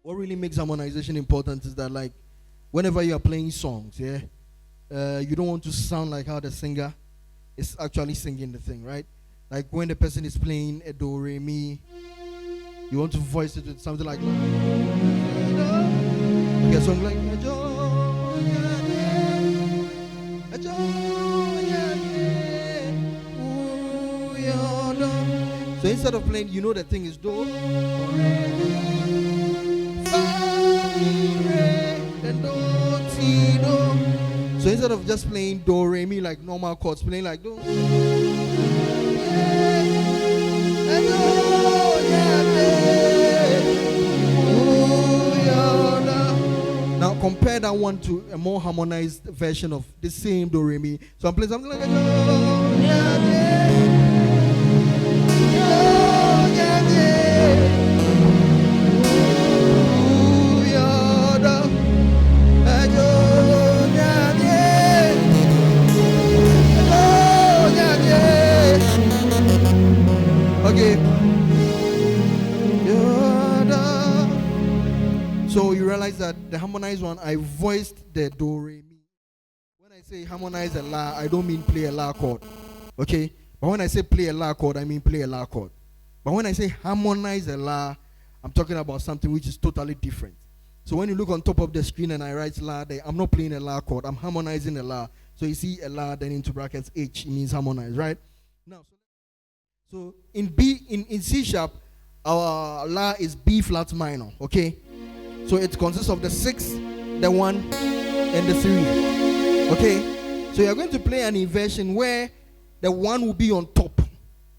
what really makes harmonization important is that, like, whenever you are playing songs, yeah, you don't want to sound like how the singer is actually singing the thing, right? Like when the person is playing a do re mi, you want to voice it with something like, okay, song like so instead of playing, the thing is do, then do, ti, do. So instead of just playing do, re, mi like normal chords, playing like do. Now compare that one to a more harmonized version of the same do, re, mi. So I'm playing something like okay. So you realize that the harmonized one, I voiced the do, re, mi. When I say harmonize a la, I don't mean play a la chord. Okay? But when I say play a la chord, I mean play a la chord. But when I say harmonize a la, I'm talking about something which is totally different. So when you look on top of the screen and I write la there, I'm not playing a la chord, I'm harmonizing a la. So you see a la, then into brackets H, it means harmonize, right? Now, so in C sharp, our la is B flat minor, okay? So it consists of the 6, the 1, and the 3, okay? So you're going to play an inversion where the 1 will be on top,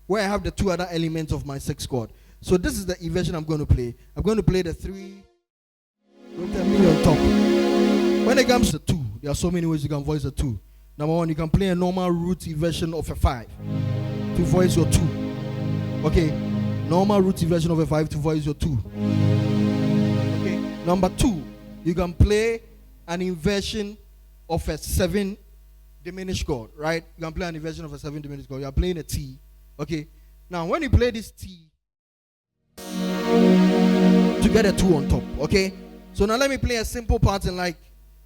where I have the 2 other elements of my 6 chord. So this is the inversion I'm going to play. I'm going to play the 3 with the mi on top. When it comes to 2, there are so many ways you can voice a 2. Number 1, you can play a normal root inversion of a 5 to voice your 2. Okay, normal root inversion of a 5 to voice your 2. Okay, number 2, you can play an inversion of a 7 diminished chord, right? You can play an inversion of a 7 diminished chord. You are playing a T. Okay, now when you play this T, to get a 2 on top, okay? So now let me play a simple pattern, like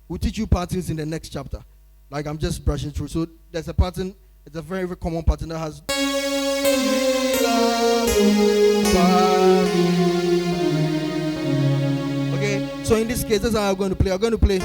we'll teach you patterns in the next chapter. Like I'm just brushing through. So there's a pattern, it's a very, very common pattern that has. Okay, so in this case, that's how I'm going to play. I'm going to play.